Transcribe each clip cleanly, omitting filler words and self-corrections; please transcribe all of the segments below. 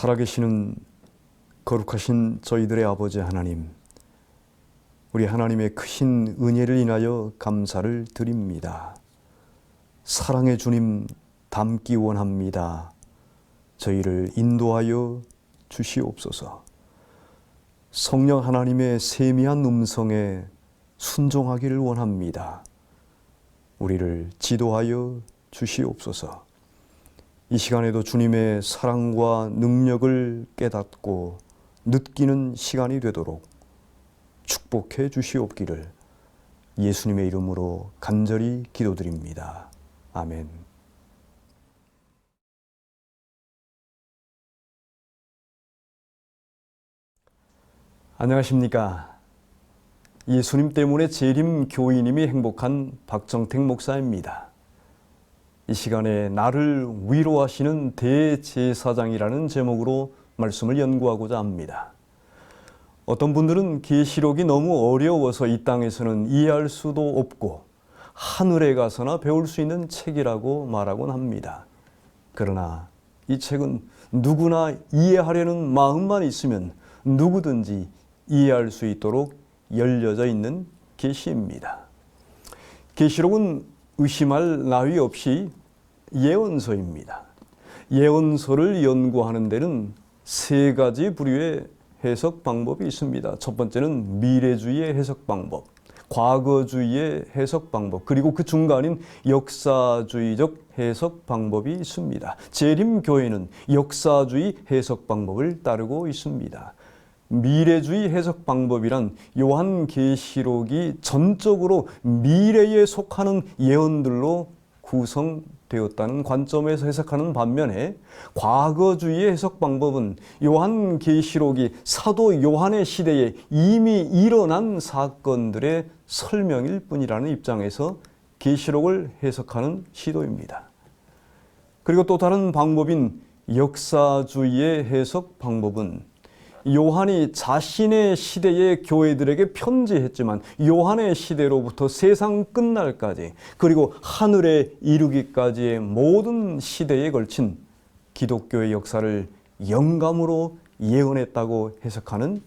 살아계시는 거룩하신 저희들의 아버지 하나님, 우리 하나님의 크신 은혜를 인하여 감사를 드립니다. 사랑의 주님 닮기 원합니다. 저희를 인도하여 주시옵소서. 성령 하나님의 세미한 음성에 순종하기를 원합니다. 우리를 지도하여 주시옵소서. 이 시간에도 주님의 사랑과 능력을 깨닫고 느끼는 시간이 되도록 축복해 주시옵기를 예수님의 이름으로 간절히 기도드립니다. 아멘. 안녕하십니까? 예수님 때문에 재림 교인님이 행복한 박정택 목사입니다. 이 시간에 나를 위로하시는 대제사장이라는 제목으로 말씀을 연구하고자 합니다. 어떤 분들은 계시록이 너무 어려워서 이 땅에서는 이해할 수도 없고 하늘에 가서나 배울 수 있는 책이라고 말하곤 합니다. 그러나 이 책은 누구나 이해하려는 마음만 있으면 누구든지 이해할 수 있도록 열려져 있는 계시입니다. 계시록은 의심할 나위 없이 예언서입니다. 예언서를 연구하는 데는 세 가지 부류의 해석 방법이 있습니다. 첫 번째는 미래주의의 해석 방법, 과거주의의 해석 방법, 그리고 그 중간인 역사주의적 해석 방법이 있습니다. 재림교회는 역사주의 해석 방법을 따르고 있습니다. 미래주의 해석 방법이란 요한계시록이 전적으로 미래에 속하는 예언들로 구성되었다는 관점에서 해석하는 반면에 과거주의의 해석 방법은 요한계시록이 사도 요한의 시대에 이미 일어난 사건들의 설명일 뿐이라는 입장에서 계시록을 해석하는 시도입니다. 그리고 또 다른 방법인 역사주의의 해석 방법은 요한이 자신의 시대의 교회들에게 편지했지만 요한의 시대로부터 세상 끝날까지 그리고 하늘에 이르기까지의 모든 시대에 걸친 기독교의 역사를 영감으로 예언했다고 해석하는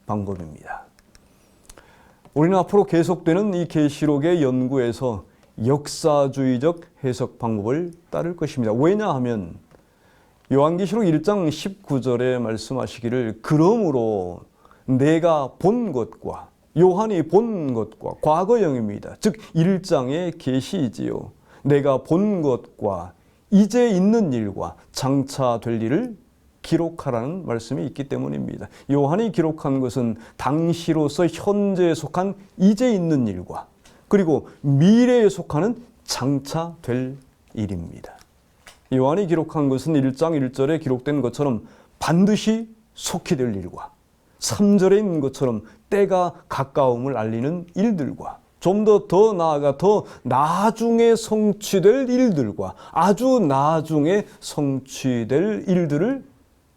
방법입니다. 우리는 앞으로 계속되는 이 계시록의 연구에서 역사주의적 해석 방법을 따를 것입니다. 왜냐하면 요한계시록 1장 19절에 말씀하시기를 그러므로 내가 본 것과 요한이 본 것과 과거형입니다. 즉 1장의 계시이지요. 내가 본 것과 이제 있는 일과 장차 될 일을 기록하라는 말씀이 있기 때문입니다. 요한이 기록한 것은 당시로서 현재에 속한 이제 있는 일과 그리고 미래에 속하는 장차 될 일입니다. 요한이 기록한 것은 1장 1절에 기록된 것처럼 반드시 속히 될 일과 3절에 있는 것처럼 때가 가까움을 알리는 일들과 좀 더 나아가 더 나중에 성취될 일들과 아주 나중에 성취될 일들을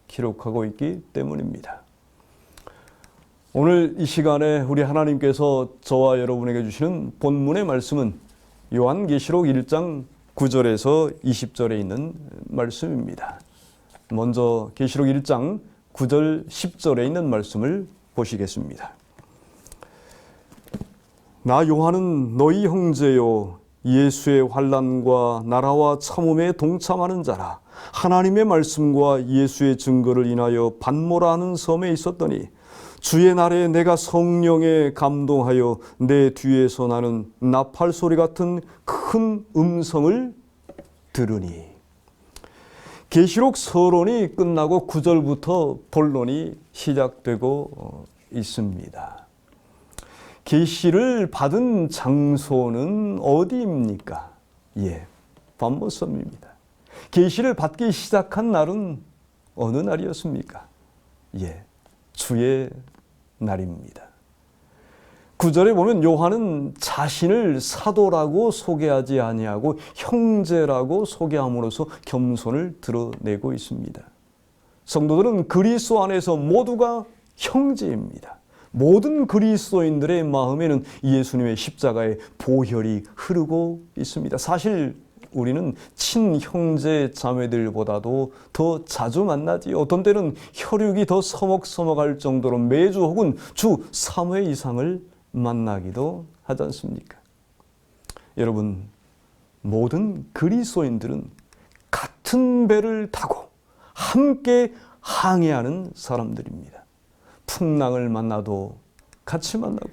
기록하고 있기 때문입니다. 오늘 이 시간에 우리 하나님께서 저와 여러분에게 주시는 본문의 말씀은 요한계시록 1장 9절에서 20절에 있는 말씀입니다. 먼저 계시록 1장 9절 10절에 있는 말씀을 보시겠습니다. 나 요한은 너희 형제요 예수의 환난과 나라와 참음에 동참하는 자라. 하나님의 말씀과 예수의 증거를 인하여 반모라 하는 섬에 있었더니 주의 날에 내가 성령에 감동하여 내 뒤에서 나는 나팔 소리 같은 큰 음성을 들으니. 계시록 서론이 끝나고 9절부터 본론이 시작되고 있습니다. 계시를 받은 장소는 어디입니까? 반모섬입니다. 계시를 받기 시작한 날은 어느 날이었습니까? 주의 날입니다. 9절에 보면 요한은 자신을 사도라고 소개하지 아니하고 형제라고 소개함으로써 겸손을 드러내고 있습니다. 성도들은 그리스도 안에서 모두가 형제입니다. 모든 그리스도인들의 마음에는 예수님의 십자가의 보혈이 흐르고 있습니다. 사실 우리는 친형제 자매들보다도 더 자주 만나지, 어떤 때는 혈육이 더 서먹서먹할 정도로 매주 혹은 주 3회 이상을 만나기도 하지 않습니까? 여러분, 모든 그리스도인들은 같은 배를 타고 함께 항해하는 사람들입니다. 풍랑을 만나도 같이 만나고,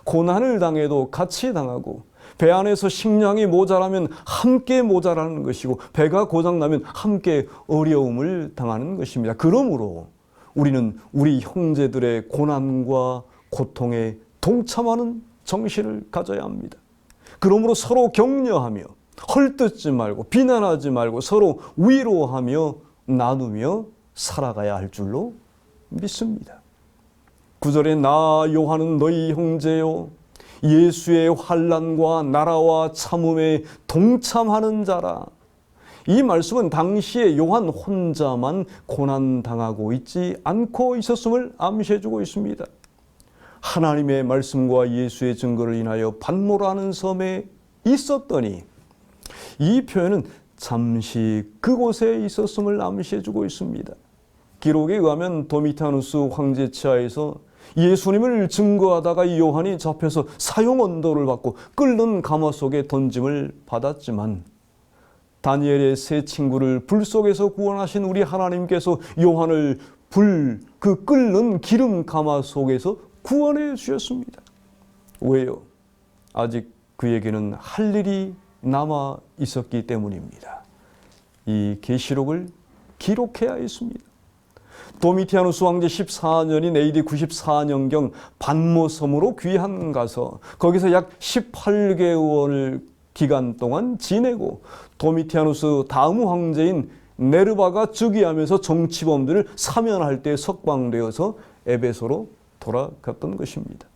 고난을 당해도 같이 당하고, 배 안에서 식량이 모자라면 함께 모자라는 것이고, 배가 고장나면 함께 어려움을 당하는 것입니다. 그러므로 우리는 우리 형제들의 고난과 고통에 동참하는 정신을 가져야 합니다. 그러므로 서로 격려하며 헐뜯지 말고 비난하지 말고 서로 위로하며 나누며 살아가야 할 줄로 믿습니다. 9절에 나 요한은 너희 형제요 예수의 환난과 나라와 참음에 동참하는 자라. 이 말씀은 당시에 요한 혼자만 고난당하고 있지 않고 있었음을 암시해주고 있습니다. 하나님의 말씀과 예수의 증거를 인하여 반모라는 섬에 있었더니, 이 표현은 잠시 그곳에 있었음을 암시해주고 있습니다. 기록에 의하면 도미티아누스 황제 치하에서 예수님을 증거하다가 이 요한이 잡혀서 사형언도를 받고 끓는 가마 속에 던짐을 받았지만, 다니엘의 세 친구를 불 속에서 구원하신 우리 하나님께서 요한을 그 끓는 기름 가마 속에서 구원해 주셨습니다. 왜요? 아직 그에게는 할 일이 남아 있었기 때문입니다. 이 계시록을 기록해야 했습니다. 도미티아누스 황제 14년인 AD 94년경 반모섬으로 귀환 가서 거기서 약 18개월 기간 동안 지내고, 도미티아누스 다음 황제인 네르바가 즉위하면서 정치범들을 사면할 때 석방되어서 에베소로 돌아갔던 것입니다.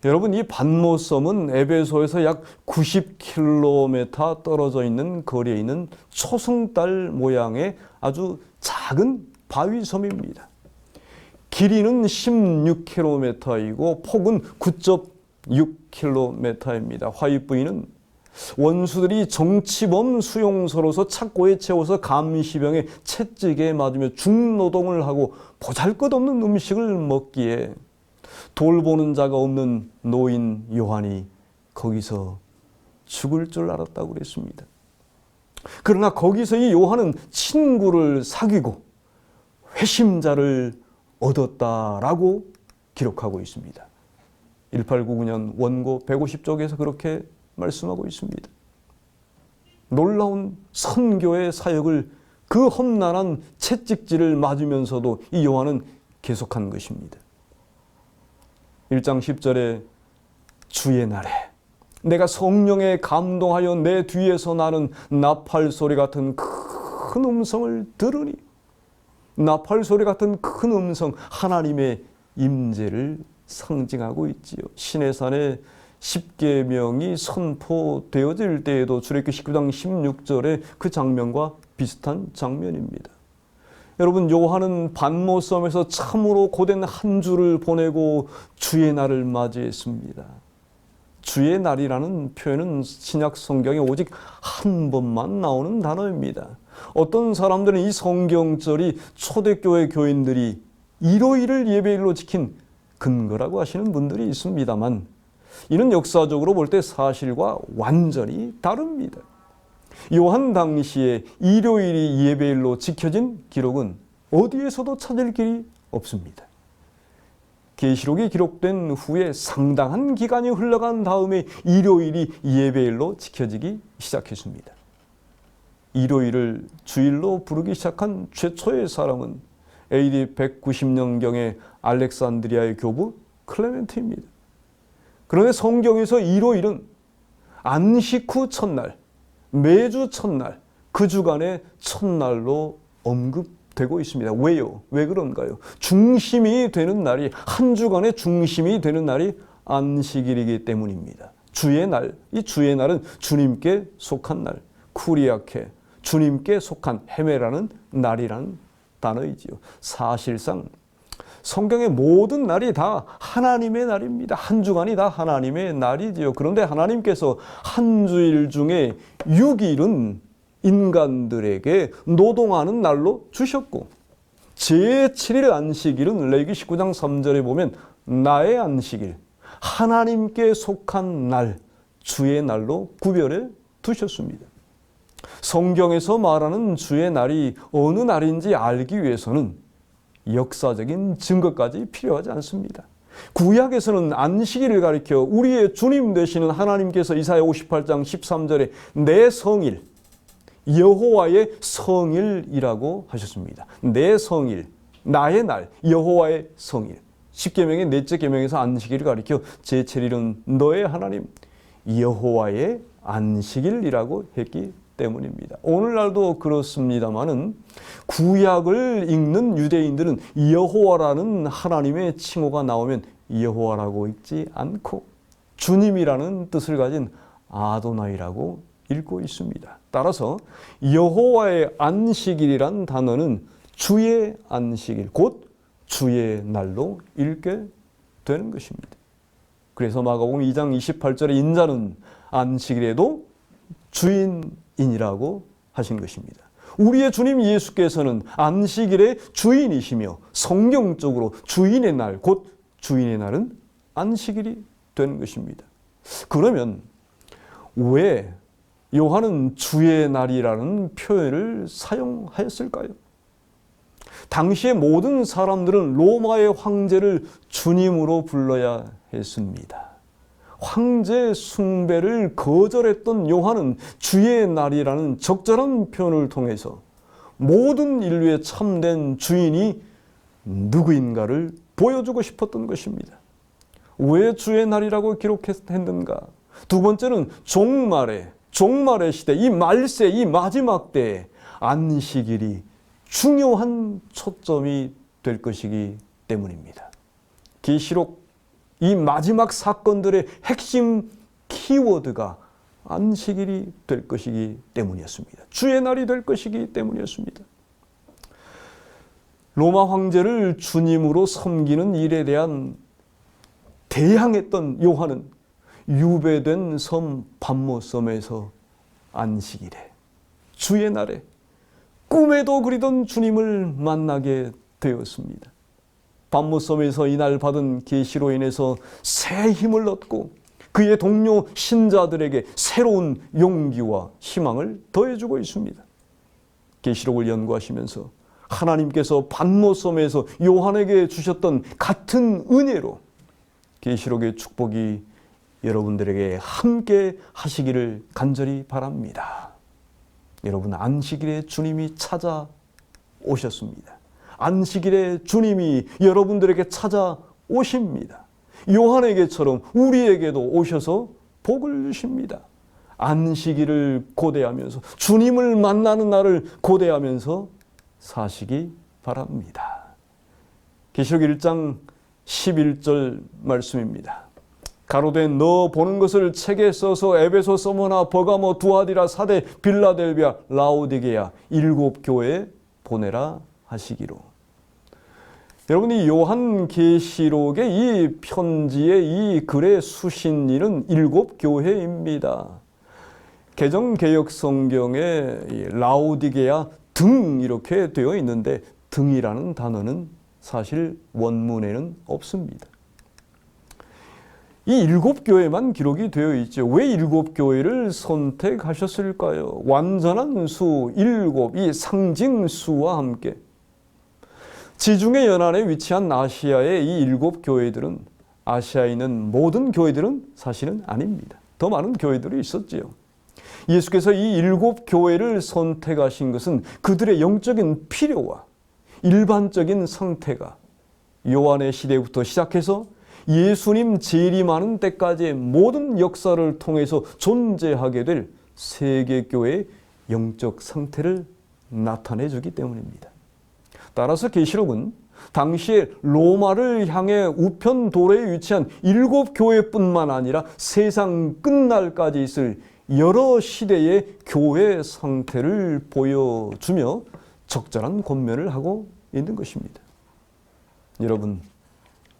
여러분, 이 반모섬은 에베소에서 약 90km 떨어져 있는 거리에 있는 초승달 모양의 아주 작은 바위섬입니다. 길이는 16km이고 폭은 9.6km입니다. 화이부인은 원수들이 정치범 수용소로서 착고에 채워서 감시병에 채찍에 맞으며 중노동을 하고 보잘것없는 음식을 먹기에 돌보는 자가 없는 노인 요한이 거기서 죽을 줄 알았다고 그랬습니다. 그러나 거기서 이 요한은 친구를 사귀고 회심자를 얻었다라고 기록하고 있습니다. 1899년 원고 150쪽에서 그렇게 말씀하고 있습니다. 놀라운 선교의 사역을 그 험난한 채찍질을 맞으면서도 이 요한은 계속한 것입니다. 1장 10절에 주의 날에 내가 성령에 감동하여 내 뒤에서 나는 나팔 소리 같은 큰 음성을 들으니, 나팔 소리 같은 큰 음성, 하나님의 임재를 상징하고 있지요. 시내산에 10계명이 선포되어질 때에도 출애굽기 19장 16절의 그 장면과 비슷한 장면입니다. 여러분, 요한은 반모섬에서 참으로 고된 한 주를 보내고 주의 날을 맞이했습니다. 주의 날이라는 표현은 신약 성경에 오직 한 번만 나오는 단어입니다. 어떤 사람들은 이 성경절이 초대교회 교인들이 일요일을 예배일로 지킨 근거라고 하시는 분들이 있습니다만, 이는 역사적으로 볼 때 사실과 완전히 다릅니다. 요한 당시에 일요일이 예배일로 지켜진 기록은 어디에서도 찾을 길이 없습니다. 계시록이 기록된 후에 상당한 기간이 흘러간 다음에 일요일이 예배일로 지켜지기 시작했습니다. 일요일을 주일로 부르기 시작한 최초의 사람은 AD 190년경의 알렉산드리아의 교부 클레멘트입니다. 그런데 성경에서 일요일은 안식 후 첫날, 매주 첫날, 그 주간의 첫날로 언급되고 있습니다. 왜요? 왜 그런가요? 중심이 되는 날이, 한 주간의 중심이 되는 날이 안식일이기 때문입니다. 주의 날, 이 주의 날은 주님께 속한 날, 쿠리아케, 주님께 속한 헤메라는 날이라는 단어이지요. 사실상 성경의 모든 날이 다 하나님의 날입니다. 한 주간이 다 하나님의 날이지요. 그런데 하나님께서 한 주일 중에 6일은 인간들에게 노동하는 날로 주셨고, 제7일 안식일은 레위기 19장 3절에 보면 나의 안식일, 하나님께 속한 날, 주의 날로 구별해 두셨습니다. 성경에서 말하는 주의 날이 어느 날인지 알기 위해서는 역사적인 증거까지 필요하지 않습니다. 구약에서는 안식일을 가리켜 우리의 주님 되시는 하나님께서 이사야 58장 13절에 내 성일, 여호와의 성일이라고 하셨습니다. 내 성일, 나의 날, 여호와의 성일. 10계명의 넷째 계명에서 안식일을 가리켜 제7일은 너의 하나님 여호와의 안식일이라고 했기 때문입니다. 오늘날도 그렇습니다마는 구약을 읽는 유대인들은 여호와라는 하나님의 칭호가 나오면 여호와라고 읽지 않고 주님이라는 뜻을 가진 아도나이라고 읽고 있습니다. 따라서 여호와의 안식일이란 단어는 주의 안식일, 곧 주의 날로 읽게 되는 것입니다. 그래서 마가복음 2장 28절에 인자는 안식일에도 주인이라고 하신 것입니다. 우리의 주님 예수께서는 안식일의 주인이시며 성경적으로 주인의 날, 곧 주인의 날은 안식일이 되는 것입니다. 그러면 왜 요한은 주의 날이라는 표현을 사용하였을까요? 당시의 모든 사람들은 로마의 황제를 주님으로 불러야 했습니다. 황제 숭배를 거절했던 요한은 주의 날이라는 적절한 표현을 통해서 모든 인류의 참된 주인이 누구인가를 보여주고 싶었던 것입니다. 왜 주의 날이라고 기록했는가? 두 번째는 종말의 시대, 이 말세, 이 마지막 때에 안식일이 중요한 초점이 될 것이기 때문입니다. 계시록 이 마지막 사건들의 핵심 키워드가 안식일이 될 것이기 때문이었습니다. 주의 날이 될 것이기 때문이었습니다. 로마 황제를 주님으로 섬기는 일에 대한 대항했던 요한은 유배된 섬 밤모섬에서 안식일에, 주의 날에 꿈에도 그리던 주님을 만나게 되었습니다. 밤모섬에서 이날 받은 계시로 인해서 새 힘을 얻고 그의 동료 신자들에게 새로운 용기와 희망을 더해주고 있습니다. 계시록을 연구하시면서 하나님께서 밤모섬에서 요한에게 주셨던 같은 은혜로 계시록의 축복이 여러분들에게 함께 하시기를 간절히 바랍니다. 여러분, 안식일에 주님이 찾아오셨습니다. 안식일에 주님이 여러분들에게 찾아오십니다. 요한에게처럼 우리에게도 오셔서 복을 주십니다. 안식일을 고대하면서 주님을 만나는 날을 고대하면서 사시기 바랍니다. 계시록 1장 11절 말씀입니다. 가로되 너 보는 것을 책에 써서 에베소, 서머나, 버가모, 두아디라, 사대, 빌라델비아, 라오디게아 7 교회에 보내라 하시기로. 여러분이 요한계시록의 이 편지의 이 글의 수신인은 7 교회입니다. 개정개혁성경에 라오디게아 등 이렇게 되어 있는데 등이라는 단어는 사실 원문에는 없습니다. 이 7교회만 기록이 되어 있죠. 왜 7교회를 선택하셨을까요? 완전한 수 7, 이 상징수와 함께 지중해 연안에 위치한 아시아의 이 7교회들은 아시아에 있는 모든 교회들은 사실은 아닙니다. 더 많은 교회들이 있었지요. 예수께서 이 7교회를 선택하신 것은 그들의 영적인 필요와 일반적인 상태가 요한의 시대부터 시작해서 예수님 재림하는 때까지의 모든 역사를 통해서 존재하게 될 세계교회의 영적 상태를 나타내 주기 때문입니다. 따라서 계시록은 당시에 로마를 향해 우편도로에 위치한 7교회뿐만 아니라 세상 끝날까지 있을 여러 시대의 교회 상태를 보여주며 적절한 권면을 하고 있는 것입니다.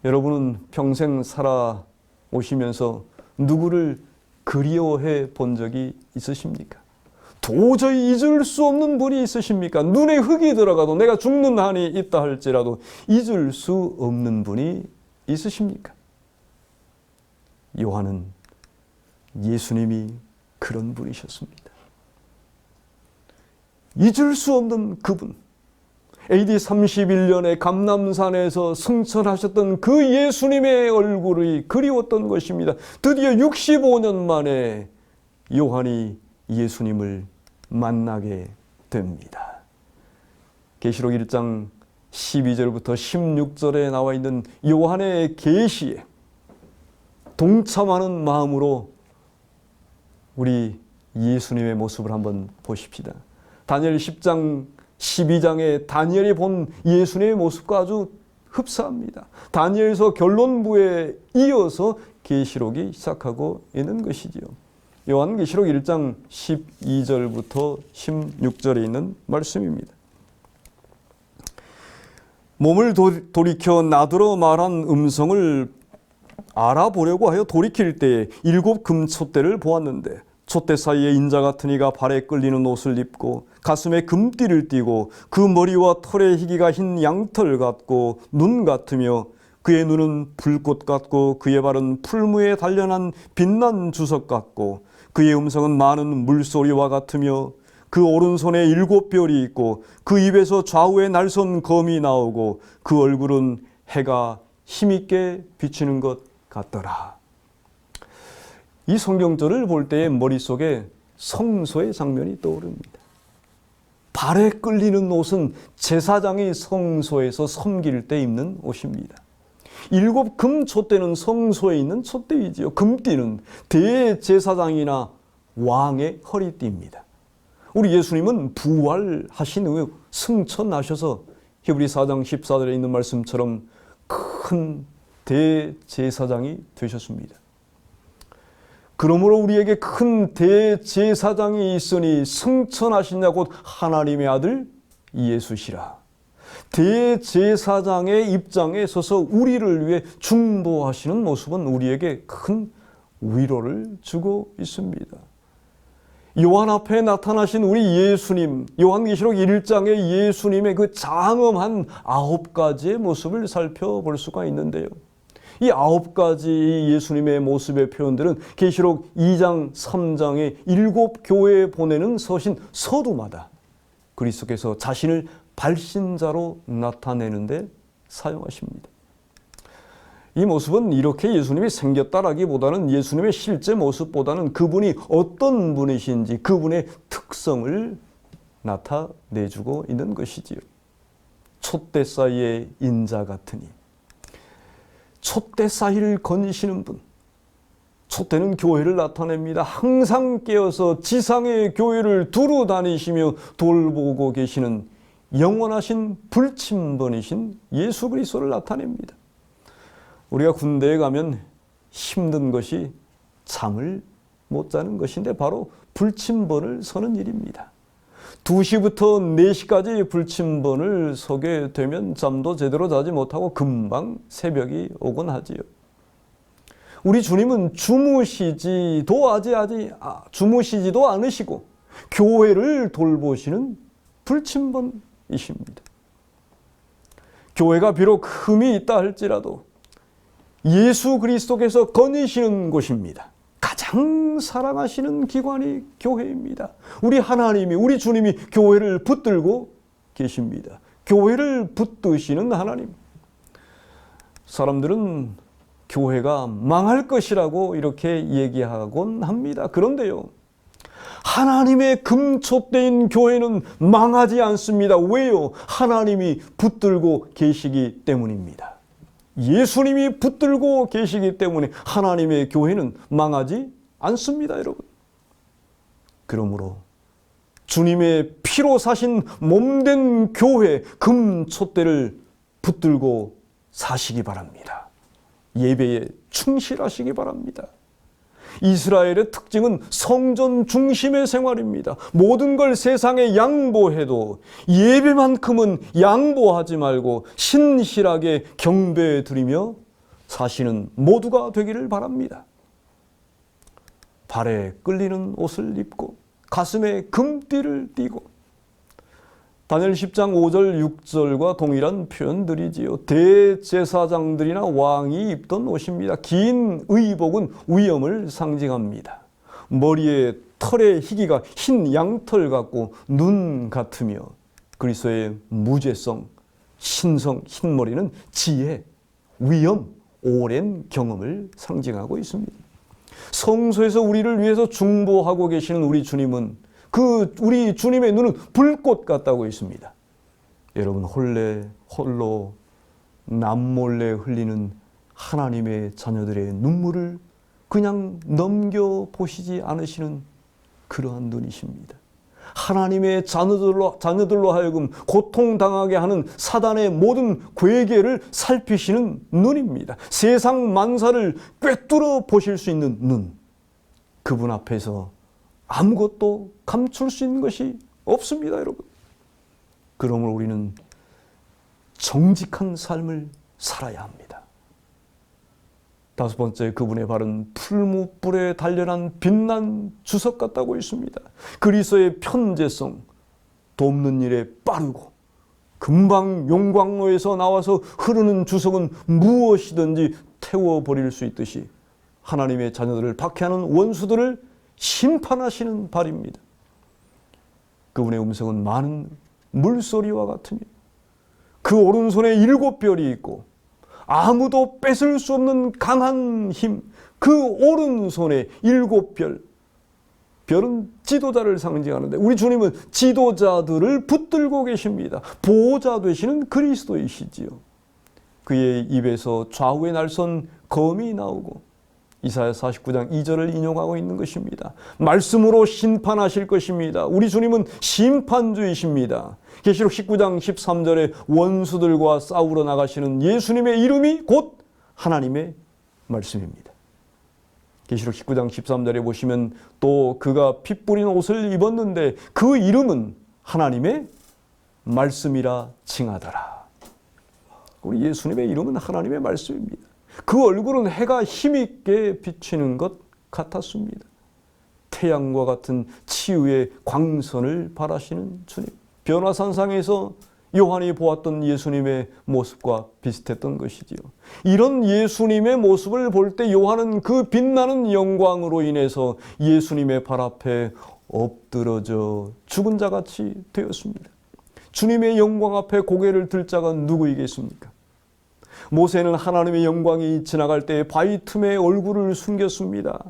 여러분은 평생 살아오시면서 누구를 그리워해 본 적이 있으십니까? 도저히 잊을 수 없는 분이 있으십니까? 눈에 흙이 들어가도 내가 죽는 한이 있다 할지라도 잊을 수 없는 분이 있으십니까? 요한은 예수님이 그런 분이셨습니다. 잊을 수 없는 그분, AD 31년에 감람산에서 승천하셨던 그 예수님의 얼굴이 그리웠던 것입니다. 드디어 65년 만에 요한이 예수님을 만나게 됩니다. 계시록 1장 12절부터 16절에 나와 있는 요한의 계시에 동참하는 마음으로 우리 예수님의 모습을 한번 보십시다. 다니엘 10장 12장에 다니엘이 본 예수님의 모습과 아주 흡사합니다. 다니엘서 결론부에 이어서 계시록이 시작하고 있는 것이지요. 요한계시록 1장 12절부터 16절에 있는 말씀입니다. 몸을 돌이켜 나더러 말한 음성을 알아보려고 하여 돌이킬 때에 7 금촛대를 보았는데 촛대 사이에 인자 같은 이가 발에 끌리는 옷을 입고 가슴에 금띠를 띠고 그 머리와 털의 희기가 흰 양털 같고 눈 같으며 그의 눈은 불꽃 같고 그의 발은 풀무에 단련한 빛난 주석 같고 그의 음성은 많은 물소리와 같으며 그 오른손에 7 별이 있고 그 입에서 좌우에 날선 검이 나오고 그 얼굴은 해가 힘있게 비치는 것 같더라. 이 성경절을 볼 때의 머릿속에 성소의 장면이 떠오릅니다. 발에 끌리는 옷은 제사장이 성소에서 섬길 때 입는 옷입니다. 7 금촛대는 성소에 있는 촛대이지요. 금띠는 대제사장이나 왕의 허리띠입니다. 우리 예수님은 부활하신 후 승천하셔서 히브리 4장 14절에 있는 말씀처럼 큰 대제사장이 되셨습니다. 그러므로 우리에게 큰 대제사장이 있으니 승천하신 곧 하나님의 아들 예수시라. 대제사장의 입장에 서서 우리를 위해 중보하시는 모습은 우리에게 큰 위로를 주고 있습니다. 요한 앞에 나타나신 우리 예수님, 요한계시록 1장의 예수님의 그 장엄한 9가지의 모습을 살펴볼 수가 있는데요. 이 9가지 예수님의 모습의 표현들은 계시록 2장, 3장의 7 교회에 보내는 서신 서두마다 그리스도께서 자신을 발신자로 나타내는데 사용하십니다. 이 모습은 이렇게 예수님이 생겼다라기보다는 예수님의 실제 모습보다는 그분이 어떤 분이신지 그분의 특성을 나타내주고 있는 것이지요. 촛대 사이에 인자 같으니 촛대 사이를 거니시는 분. 촛대는 교회를 나타냅니다. 항상 깨어서 지상의 교회를 두루 다니시며 돌보고 계시는 영원하신 불침번이신 예수 그리스도를 나타냅니다. 우리가 군대에 가면 힘든 것이 잠을 못 자는 것인데 바로 불침번을 서는 일입니다. 2시부터 4시까지 불침번을 서게 되면 잠도 제대로 자지 못하고 금방 새벽이 오곤 하지요. 우리 주님은 주무시지도 않으시고 교회를 돌보시는 불침번이십니다. 교회가 비록 흠이 있다 할지라도 예수 그리스도께서 거니시는 곳입니다. 가장 사랑하시는 기관이 교회입니다. 우리 하나님이, 우리 주님이 교회를 붙들고 계십니다. 교회를 붙드시는 하나님. 사람들은 교회가 망할 것이라고 이렇게 얘기하곤 합니다. 그런데요, 하나님의 금촉대인 교회는 망하지 않습니다. 왜요? 하나님이 붙들고 계시기 때문입니다. 예수님이 붙들고 계시기 때문에 하나님의 교회는 망하지 않습니다, 여러분. 그러므로 주님의 피로 사신 몸된 교회 금촛대를 붙들고 사시기 바랍니다. 예배에 충실하시기 바랍니다. 이스라엘의 특징은 성전 중심의 생활입니다. 모든 걸 세상에 양보해도 예배만큼은 양보하지 말고 신실하게 경배해 드리며 사시는 모두가 되기를 바랍니다. 발에 끌리는 옷을 입고 가슴에 금띠를 띠고, 다니엘 10장 5절 6절과 동일한 표현들이지요. 대제사장들이나 왕이 입던 옷입니다. 긴 의복은 위엄을 상징합니다. 머리에 털의 희기가 흰 양털 같고 눈 같으며, 그리스도의 무죄성, 신성, 흰머리는 지혜, 위엄, 오랜 경험을 상징하고 있습니다. 성소에서 우리를 위해서 중보하고 계시는 우리 주님은, 우리 주님의 눈은 불꽃 같다고 했습니다. 여러분, 홀로 남몰래 흘리는 하나님의 자녀들의 눈물을 그냥 넘겨보시지 않으시는 그러한 눈이십니다. 하나님의 자녀들로 하여금 고통당하게 하는 사단의 모든 괴계를 살피시는 눈입니다. 세상 만사를 꿰뚫어 보실 수 있는 눈. 그분 앞에서 아무것도 감출 수 있는 것이 없습니다, 여러분. 그러므로 우리는 정직한 삶을 살아야 합니다. 다섯 번째, 그분의 발은 풀무불에 단련한 빛난 주석 같다고 있습니다. 그리스도의 편재성, 돕는 일에 빠르고 금방 용광로에서 나와서 흐르는 주석은 무엇이든지 태워버릴 수 있듯이 하나님의 자녀들을 박해하는 원수들을 심판하시는 발입니다. 그분의 음성은 많은 물소리와 같으며 그 오른손에 7별이 있고 아무도 뺏을 수 없는 강한 힘, 그 오른손에 7별. 별은 지도자를 상징하는데 우리 주님은 지도자들을 붙들고 계십니다. 보호자 되시는 그리스도이시지요. 그의 입에서 좌우의 날선 검이 나오고 이사야 49장 2절을 인용하고 있는 것입니다. 말씀으로 심판하실 것입니다. 우리 주님은 심판주이십니다. 계시록 19장 13절에 원수들과 싸우러 나가시는 예수님의 이름이 곧 하나님의 말씀입니다. 계시록 19장 13절에 보시면 또 그가 피 뿌린 옷을 입었는데 그 이름은 하나님의 말씀이라 칭하더라. 우리 예수님의 이름은 하나님의 말씀입니다. 그 얼굴은 해가 힘있게 비치는 것 같았습니다. 태양과 같은 치유의 광선을 발하시는 주님. 변화산상에서 요한이 보았던 예수님의 모습과 비슷했던 것이지요. 이런 예수님의 모습을 볼 때 요한은 그 빛나는 영광으로 인해서 예수님의 발 앞에 엎드러져 죽은 자같이 되었습니다. 주님의 영광 앞에 고개를 들 자가 누구이겠습니까? 모세는 하나님의 영광이 지나갈 때 바위 틈에 얼굴을 숨겼습니다.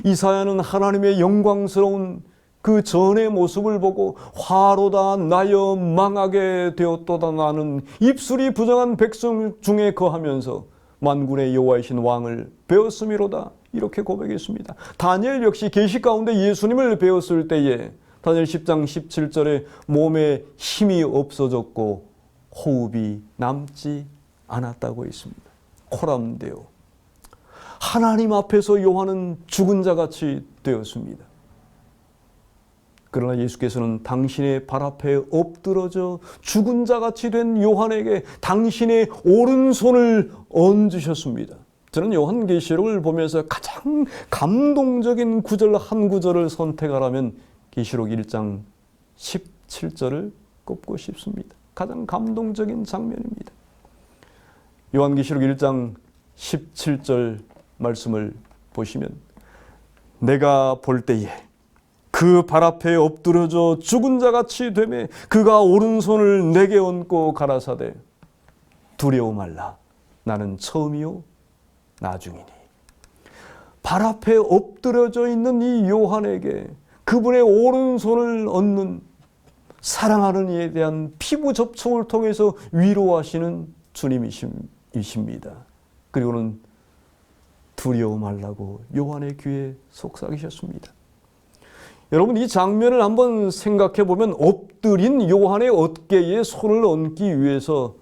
이사야는 하나님의 영광스러운 그 전의 모습을 보고 화로다 나여 망하게 되었도다 나는 입술이 부정한 백성 중에 거하면서 만군의 여호와이신 왕을 배웠음이로다 이렇게 고백했습니다. 다니엘 역시 계시 가운데 예수님을 배웠을 때에 다니엘 10장 17절에 몸에 힘이 없어졌고 호흡이 남지 않았다고 했습니다. 코람데오. 하나님 앞에서 요한은 죽은 자같이 되었습니다. 그러나 예수께서는 당신의 발 앞에 엎드러져 죽은 자같이 된 요한에게 당신의 오른손을 얹으셨습니다. 저는 요한계시록을 보면서 가장 감동적인 구절 한 구절을 선택하라면 계시록 1장 17절을 꼽고 싶습니다. 가장 감동적인 장면입니다. 요한계시록 1장 17절 말씀을 보시면 내가 볼 때에 그 발 앞에 엎드려져 죽은 자같이 되매 그가 오른손을 내게 얹고 가라사대 두려워 말라 나는 처음이요 나중이니. 발 앞에 엎드려져 있는 이 요한에게 그분의 오른손을 얹는 사랑하는 이에 대한 피부 접촉을 통해서 위로하시는 주님이십니다. 그리고는 두려워 말라고 요한의 귀에 속삭이셨습니다. 여러분, 이 장면을 한번 생각해 보면 엎드린 요한의 어깨에 손을 얹기 위해서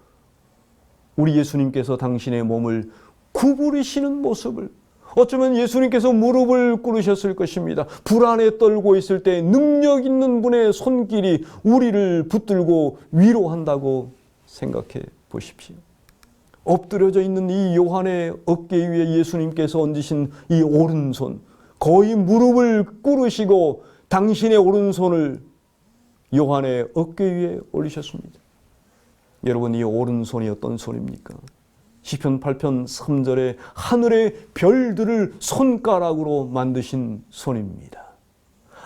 우리 예수님께서 당신의 몸을 구부리시는 모습을, 어쩌면 예수님께서 무릎을 꿇으셨을 것입니다. 불안에 떨고 있을 때 능력 있는 분의 손길이 우리를 붙들고 위로한다고 생각해 보십시오. 엎드려져 있는 이 요한의 어깨 위에 예수님께서 얹으신 이 오른손, 거의 무릎을 꿇으시고 당신의 오른손을 요한의 어깨 위에 올리셨습니다. 여러분, 이 오른손이 어떤 손입니까? 시편 8편 3절에 하늘의 별들을 손가락으로 만드신 손입니다.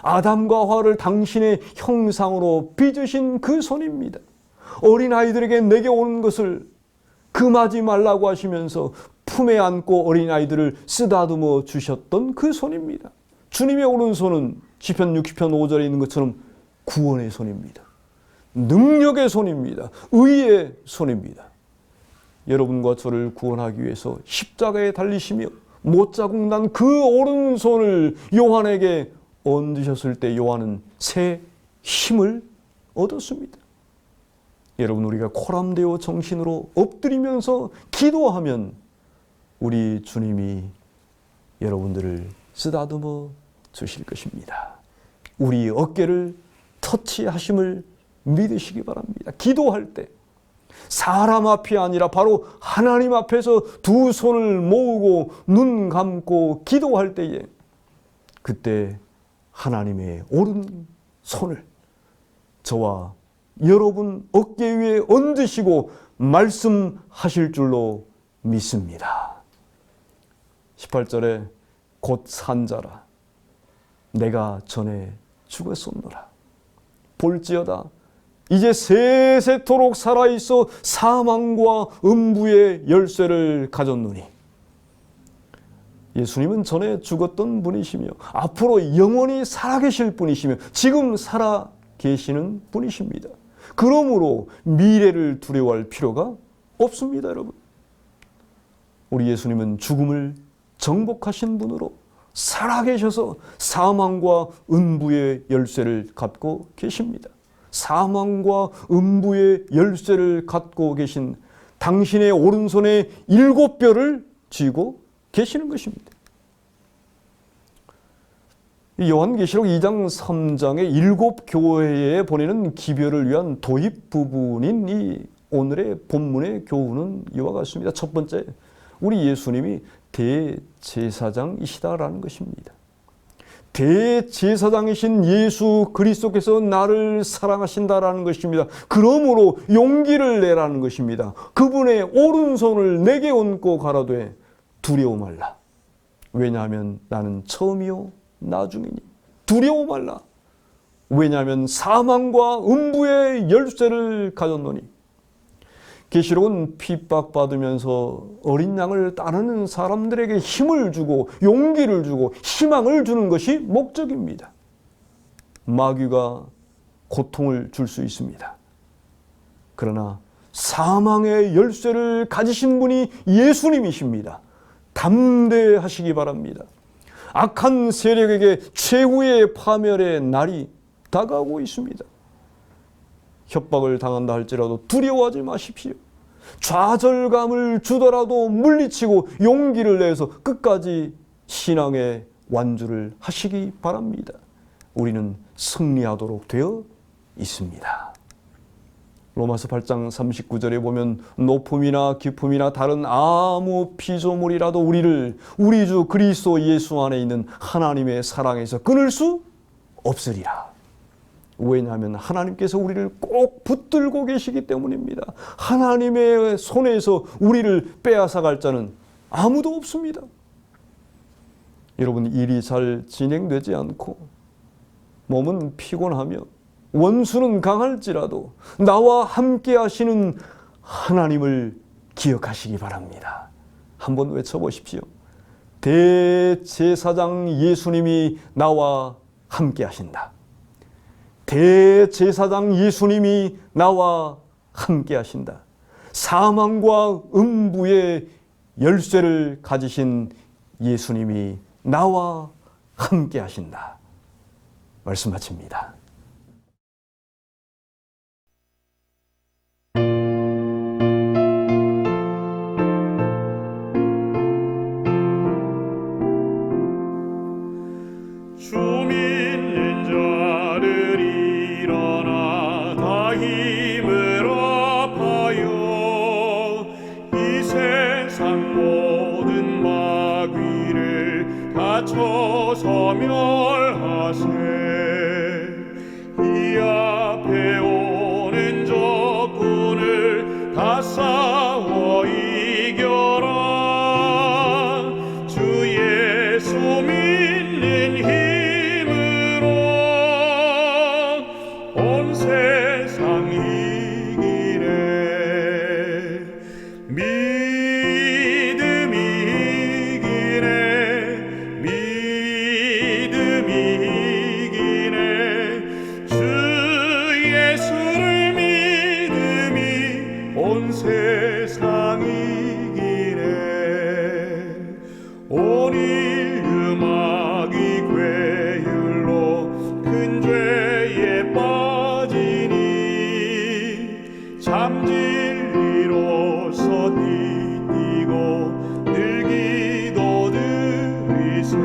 아담과 하와를 당신의 형상으로 빚으신 그 손입니다. 어린아이들에게 내게 오는 것을 금하지 말라고 하시면서 품에 안고 어린아이들을 쓰다듬어 주셨던 그 손입니다. 주님의 오른손은 시편 60편 5절에 있는 것처럼 구원의 손입니다. 능력의 손입니다. 의의 손입니다. 여러분과 저를 구원하기 위해서 십자가에 달리시며 못자국 난 그 오른손을 요한에게 얹으셨을 때 요한은 새 힘을 얻었습니다. 여러분, 우리가 코람데오 정신으로 엎드리면서 기도하면 우리 주님이 여러분들을 쓰다듬어 주실 것입니다. 우리 어깨를 터치하심을 믿으시기 바랍니다. 기도할 때 사람 앞이 아니라 바로 하나님 앞에서 두 손을 모으고 눈 감고 기도할 때에 그때 하나님의 오른손을 저와 여러분 어깨 위에 얹으시고 말씀하실 줄로 믿습니다. 18절에 곧 산자라 내가 전에 죽었었노라 볼지어다 이제 세세토록 살아있어 사망과 음부의 열쇠를 가졌노니. 예수님은 전에 죽었던 분이시며 앞으로 영원히 살아계실 분이시며 지금 살아계시는 분이십니다. 그러므로 미래를 두려워할 필요가 없습니다, 여러분. 우리 예수님은 죽음을 정복하신 분으로 살아계셔서 사망과 음부의 열쇠를 갖고 계십니다. 사망과 음부의 열쇠를 갖고 계신 당신의 오른손에 7뼈를 쥐고 계시는 것입니다. 요한계시록 2장 3장의 7교회에 보내는 기별을 위한 도입 부분인 이 오늘의 본문의 교훈은 이와 같습니다. 첫 번째, 우리 예수님이 대제사장이시다라는 것입니다. 대제사장이신 예수 그리스도께서 나를 사랑하신다라는 것입니다. 그러므로 용기를 내라는 것입니다. 그분의 오른손을 내게 얹고 가라되 두려워 말라. 왜냐하면 나는 처음이요 나중이니. 두려워 말라. 왜냐하면 사망과 음부의 열쇠를 가졌노니. 계시록은 핍박받으면서 어린 양을 따르는 사람들에게 힘을 주고 용기를 주고 희망을 주는 것이 목적입니다. 마귀가 고통을 줄 수 있습니다. 그러나 사망의 열쇠를 가지신 분이 예수님이십니다. 담대하시기 바랍니다. 악한 세력에게 최후의 파멸의 날이 다가오고 있습니다. 협박을 당한다 할지라도 두려워하지 마십시오. 좌절감을 주더라도 물리치고 용기를 내서 끝까지 신앙의 완주를 하시기 바랍니다. 우리는 승리하도록 되어 있습니다. 로마서 8장 39절에 보면 높음이나 깊음이나 다른 아무 피조물이라도 우리를 우리 주 그리스도 예수 안에 있는 하나님의 사랑에서 끊을 수 없으리라. 왜냐하면 하나님께서 우리를 꼭 붙들고 계시기 때문입니다. 하나님의 손에서 우리를 빼앗아갈 자는 아무도 없습니다. 여러분, 일이 잘 진행되지 않고 몸은 피곤하며 원수는 강할지라도 나와 함께 하시는 하나님을 기억하시기 바랍니다. 한번 외쳐보십시오. 대제사장 예수님이 나와 함께 하신다. 대제사장 예수님이 나와 함께 하신다. 사망과 음부의 열쇠를 가지신 예수님이 나와 함께 하신다. 말씀 마칩니다. 주 믿는 자를 일어나 다 힘을 합하여 이 세상 모든 마귀를 다 쳐서 멸하세. 이 앞에 오는 적군을 다 싸워 이겨라. 주 예수 믿는 힘으로 온 세상 이기네. 믿음이 이기네. 믿음이 이기네. 주 예수를 믿음이 온 세상 이기네. 온 인류 마귀 괴율로 큰 죄에 빠지니 잠진리로서 뛰고 늘 기도드리세.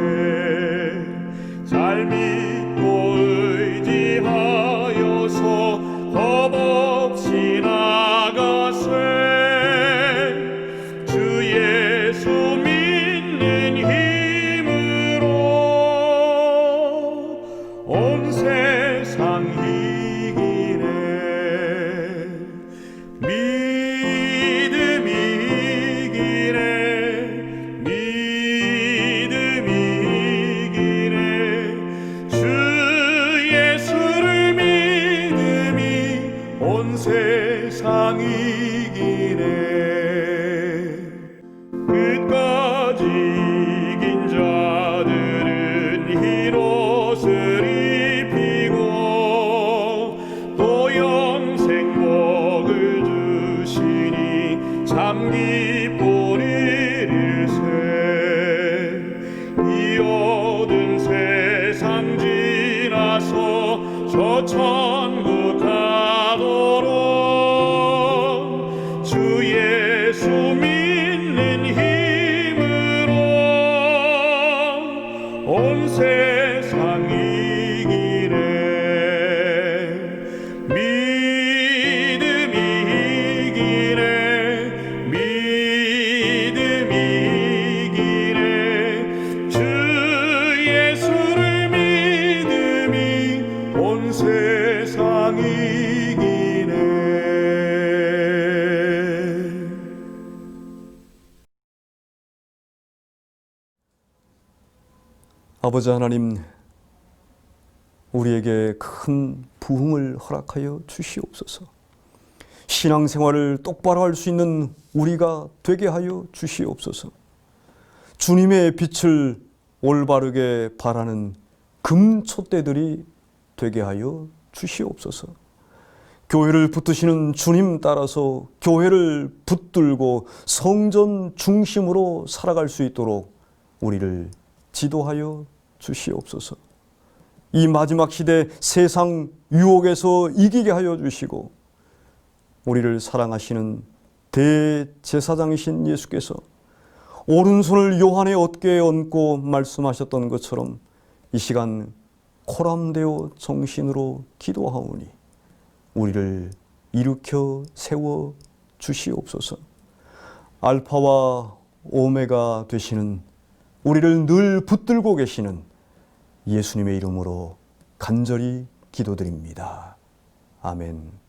잘 믿고 의지하여서 겁없이 나가세. 주 예수 믿는 힘으로 온 세상 이기네. 믿음이 이기네. 믿음이 이기네. 주 예수를 믿음이 온 세상 이기네. 끝까지 이긴 자들은 흰옷을 입히고 또 영생 복을 주시니 참 기쁜 일일세. 이 어두운 세상 지나서 저 천국 가도록 주 예수 믿는 힘으로 온 세상 이기네. 믿음이 이기네. 믿음이 이기네. 주 예수를 믿음이 온 세상 이기네. 아버지 하나님, 우리에게 큰 부흥을 허락하여 주시옵소서. 신앙생활을 똑바로 할 수 있는 우리가 되게 하여 주시옵소서. 주님의 빛을 올바르게 바라는 금촛대들이 되게 하여 주시옵소서. 교회를 붙드시는 주님 따라서 교회를 붙들고 성전 중심으로 살아갈 수 있도록 우리를 지도하여 주시옵소서. 이 마지막 시대 세상 유혹에서 이기게 하여 주시고, 우리를 사랑하시는 대제사장이신 예수께서 오른손을 요한의 어깨에 얹고 말씀하셨던 것처럼 이 시간 코람데오 정신으로 기도하오니 우리를 일으켜 세워 주시옵소서. 알파와 오메가 되시는 우리를 늘 붙들고 계시는 예수님의 이름으로 간절히 기도드립니다. 아멘.